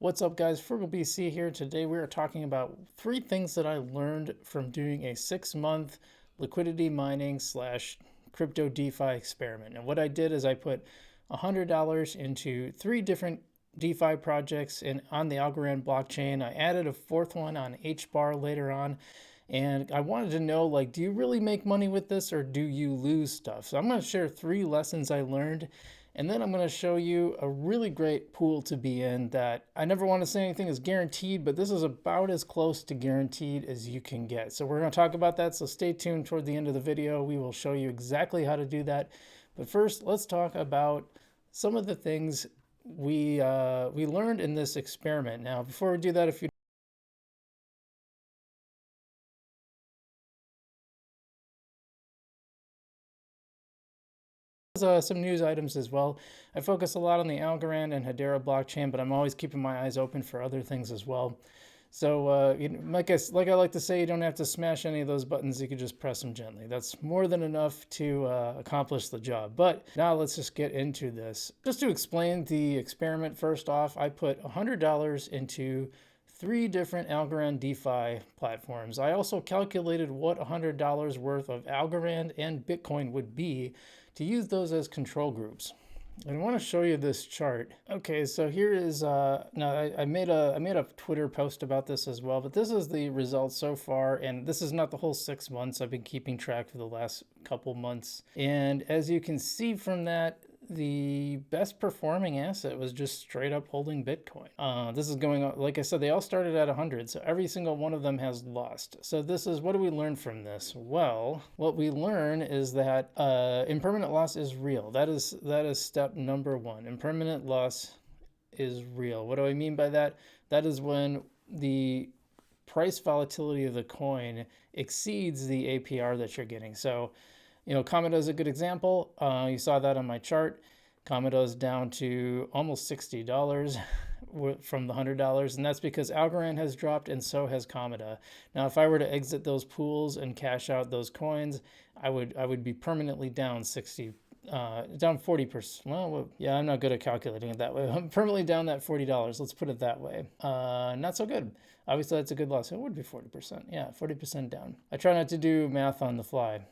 What's up, guys? Frugal BC here. Today we are talking about 3 things that I learned from doing a 6-month liquidity mining slash crypto DeFi experiment. And what I did is I put $100 into 3 different DeFi projects on the Algorand blockchain. I added a 4th one on HBAR later on. And I wanted to know, like, do you really make money with this or do you lose stuff? So I'm going to share 3 lessons I learned. And then I'm going to show you a really great pool to be in that I never want to say anything is guaranteed, but this is about as close to guaranteed as you can get. So we're going to talk about that. So stay tuned toward the end of the video. We will show you exactly how to do that. But first, let's talk about some of the things we learned in this experiment. Now, before we do that, if you some news items as well. I focus a lot on the Algorand and Hedera blockchain, but I'm always keeping my eyes open for other things as well. So, like I like to say, you don't have to smash any of those buttons. You can just press them gently. That's more than enough to accomplish the job. But now let's just get into this. Just to explain the experiment, first off, I put $100 into 3 different Algorand DeFi platforms. I also calculated what $100 worth of Algorand and Bitcoin would be to use those as control groups. And I want to show you this chart. Okay, so here is now I made a Twitter post about this as well, but this is the results so far, and this is not the whole 6 months. I've been keeping track for the last couple months, and as you can see from that, the best performing asset was just straight up holding Bitcoin. This is going on, like I said, they all started at 100, so every single one of them has lost. So this is, what do we learn from this? Well, what we learn is that impermanent loss is real. That is step number 1. Impermanent loss is real. What do I mean by that? That is when the price volatility of the coin exceeds the APR that you're getting. So, Commodore is a good example. You saw that on my chart. Commodore is down to almost $60 from the $100, and that's because Algorand has dropped and so has Commodore. Now, if I were to exit those pools and cash out those coins, I would be permanently down 40%. Well, yeah, I'm not good at calculating it that way. I'm permanently down that $40. Let's put it that way. Not so good. Obviously, that's a good loss. It would be 40%. Yeah, 40% down. I try not to do math on the fly.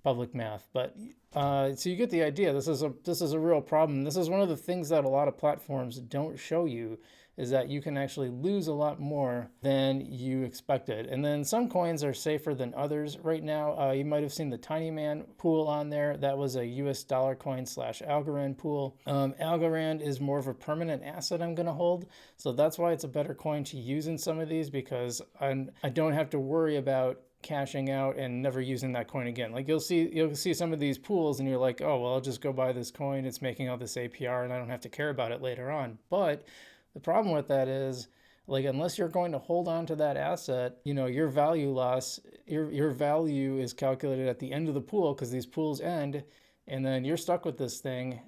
Public math, but so you get the idea. This is a real problem. This is one of the things that a lot of platforms don't show you, is that you can actually lose a lot more than you expected. And then some coins are safer than others. Right now, you might have seen the Tinyman pool on there. That was a US dollar coin / Algorand pool. Algorand is more of a permanent asset I'm going to hold, so that's why it's a better coin to use in some of these, because I don't have to worry about cashing out and never using that coin again. Like you'll see some of these pools and you're like, oh, well, I'll just go buy this coin. It's making all this APR and I don't have to care about it later on. But the problem with that is, like, unless you're going to hold on to that asset, your value loss, your value is calculated at the end of the pool, because these pools end, and then you're stuck with this thing.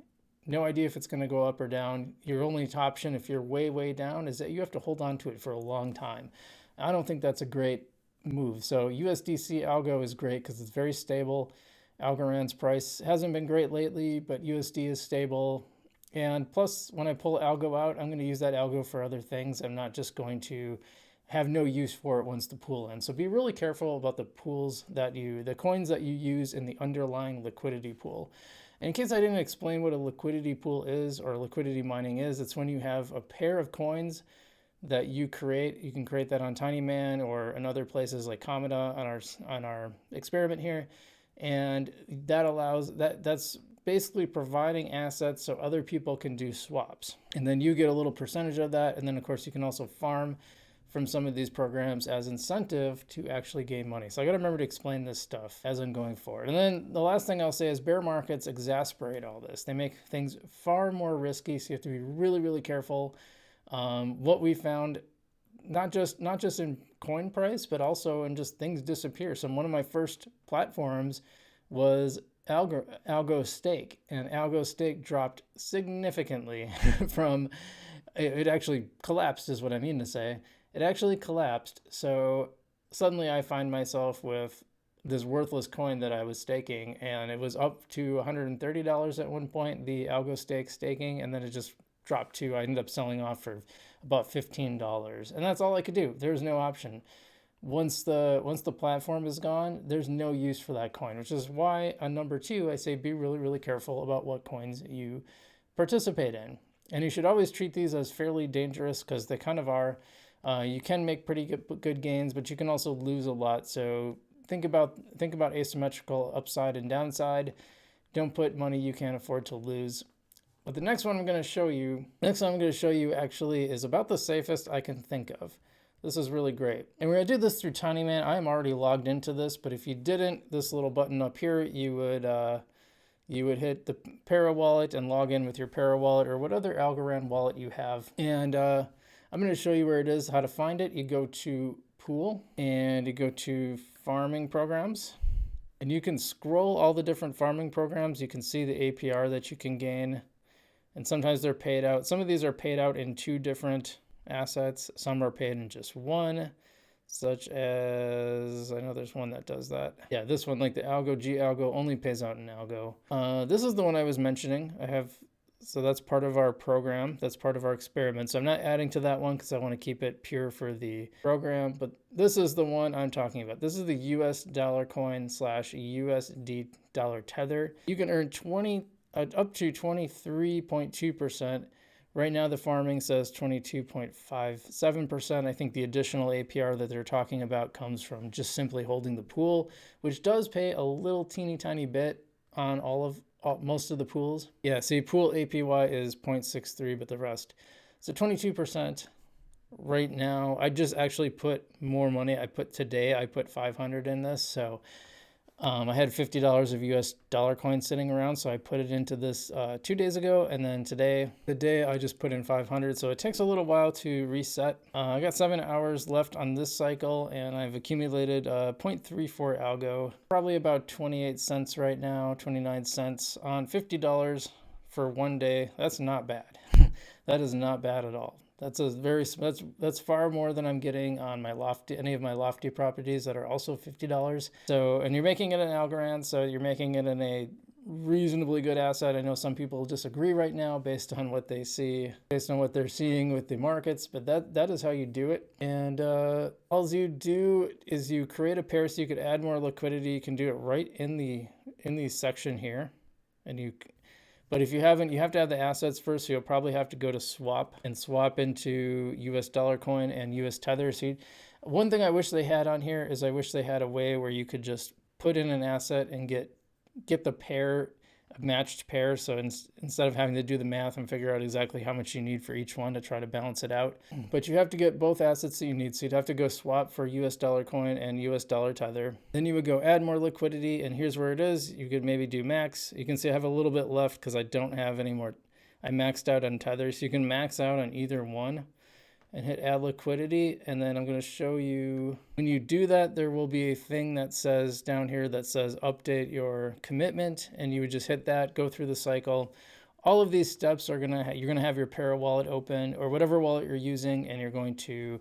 No idea if it's going to go up or down. Your only option, if you're way, way down, is that you have to hold on to it for a long time. I don't think that's a great move. So USDC algo is great because it's very stable. Algorand's price hasn't been great lately, but USD is stable. And plus, when I pull algo out, I'm going to use that algo for other things. I'm not just going to have no use for it once the pool ends. So be really careful about the coins that you use in the underlying liquidity pool. And in case I didn't explain what a liquidity pool is, or liquidity mining is, it's when you have a pair of coins that you create. You can create that on Tinyman or in other places like Commodore on our experiment here, and that's basically providing assets so other people can do swaps, and then you get a little percentage of that. And then of course you can also farm from some of these programs as incentive to actually gain money. So I got to remember to explain this stuff as I'm going forward. And then the last thing I'll say is bear markets exasperate all this. They make things far more risky, so you have to be really, really careful. What we found, not just in coin price, but also in just things disappear. So one of my first platforms was Algo Stake, and Algo Stake dropped significantly from, it actually collapsed is what I mean to say. It actually collapsed. So suddenly I find myself with this worthless coin that I was staking, and it was up to $130 at one point, the Algo Stake staking, and then it just dropped to, I ended up selling off for about $15. And that's all I could do. There's no option. Once the platform is gone, there's no use for that coin, which is why on number 2, I say be really, really careful about what coins you participate in. And you should always treat these as fairly dangerous because they kind of are. You can make pretty good gains, but you can also lose a lot. So think about asymmetrical upside and downside. Don't put money you can't afford to lose. But the next one I'm going to show you actually is about the safest I can think of. This is really great. And we're going to do this through Tinyman. I am already logged into this, but if you didn't, this little button up here, you would hit the Para wallet and log in with your Para wallet or what other Algorand wallet you have. And I'm going to show you where it is, how to find it. You go to Pool and you go to Farming Programs. And you can scroll all the different farming programs. You can see the APR that you can gain. And sometimes they're paid out. Some of these are paid out in 2 different assets. Some are paid in just 1, such as, I know there's one that does that. Yeah, this one, like the Algo, G-Algo, only pays out in Algo. This is the one I was mentioning. So that's part of our program. That's part of our experiment. So I'm not adding to that one because I want to keep it pure for the program. But this is the one I'm talking about. This is the US dollar coin / USD dollar tether. You can earn up to 23.2%. Right now, the farming says 22.57%. I think the additional APR that they're talking about comes from just simply holding the pool, which does pay a little teeny tiny bit on most of the pools. Yeah, see, pool APY is 0.63, but the rest. So 22% right now. I just actually put more money. I put 500 in this. So I had $50 of US dollar coins sitting around, so I put it into this 2 days ago, and then today I just put in 500. So it takes a little while to reset. I got 7 hours left on this cycle, and I've accumulated 0.34 algo, probably about 28 cents right now, 29 cents on $50 for 1 day. That's not bad. That is not bad at all. That's far more than I'm getting on any of my lofty properties that are also $50. So, and you're making it in Algorand, so you're making it in a reasonably good asset. I know some people disagree right now based on what they see, based on what they're seeing with the markets, but that is how you do it. And all you do is you create a pair so you could add more liquidity. You can do it right in the section here, but if you haven't, you have to have the assets first, so you'll probably have to go to swap and swap into US dollar coin and US tether. So one thing I wish they had on here is I wish they had a way where you could just put in an asset and get the pair, a matched pair. So instead of having to do the math and figure out exactly how much you need for each one to try to balance it out. But you have to get both assets that you need. So you'd have to go swap for US dollar coin and US dollar tether. Then you would go add more liquidity, and here's where it is. You could maybe do max. You can see I have a little bit left because I don't have any more. I maxed out on tether. So you can max out on either one and hit add liquidity. And then I'm going to show you, when you do that, there will be a thing that says down here that says update your commitment, and you would just hit that, go through the cycle. All of these steps are you're going to have your Para wallet open or whatever wallet you're using, and you're going to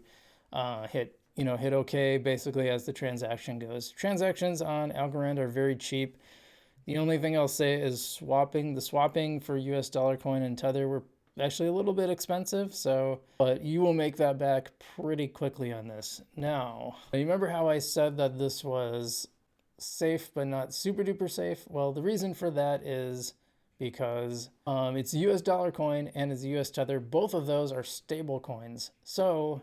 hit OK basically as the transaction goes. Transactions on Algorand are very cheap. The only thing I'll say is the swapping for US dollar coin and tether were actually a little bit expensive, but you will make that back pretty quickly on this. Now, you remember how I said that this was safe but not super duper safe? Well, the reason for that is because it's US dollar coin and it's US tether. Both of those are stable coins, so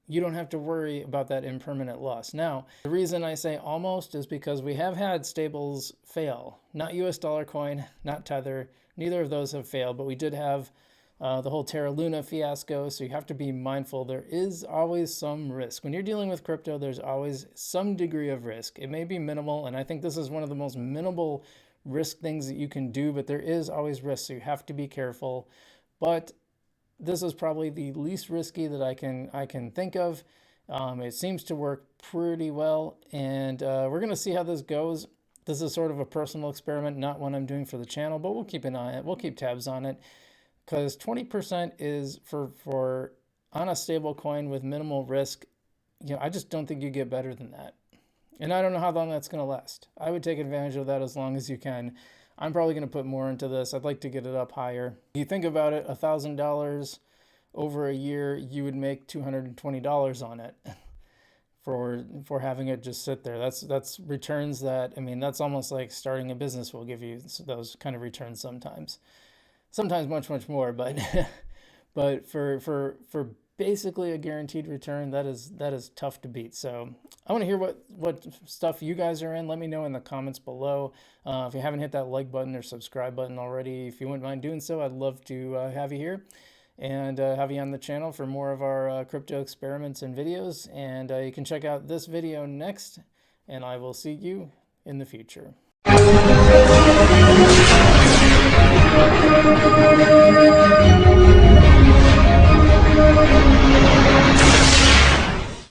you don't have to worry about that impermanent loss. Now, the reason I say almost is because we have had stables fail. Not US dollar coin, not tether. Neither of those have failed, but we did have the whole Terra Luna fiasco, so you have to be mindful. There is always some risk. When you're dealing with crypto, there's always some degree of risk. It may be minimal, and I think this is one of the most minimal risk things that you can do, but there is always risk, so you have to be careful. But this is probably the least risky that I can think of. It seems to work pretty well, and we're going to see how this goes. This is sort of a personal experiment, not one I'm doing for the channel, but we'll keep an eye on it. We'll keep tabs on it. Because 20% is for on a stable coin with minimal risk. I just don't think you get better than that. And I don't know how long that's going to last. I would take advantage of that as long as you can. I'm probably going to put more into this. I'd like to get it up higher. You think about it, $1,000 over a year, you would make $220 on it for having it just sit there. That's returns that, I mean, that's almost like starting a business will give you those kind of returns sometimes. Sometimes much more, but but for basically a guaranteed return, that is tough to beat. So I want to hear what stuff you guys are in. Let me know in the comments below. If you haven't hit that like button or subscribe button already, if you wouldn't mind doing so, I'd love to have you here and have you on the channel for more of our crypto experiments and videos. And you can check out this video next, and I will see you in the future.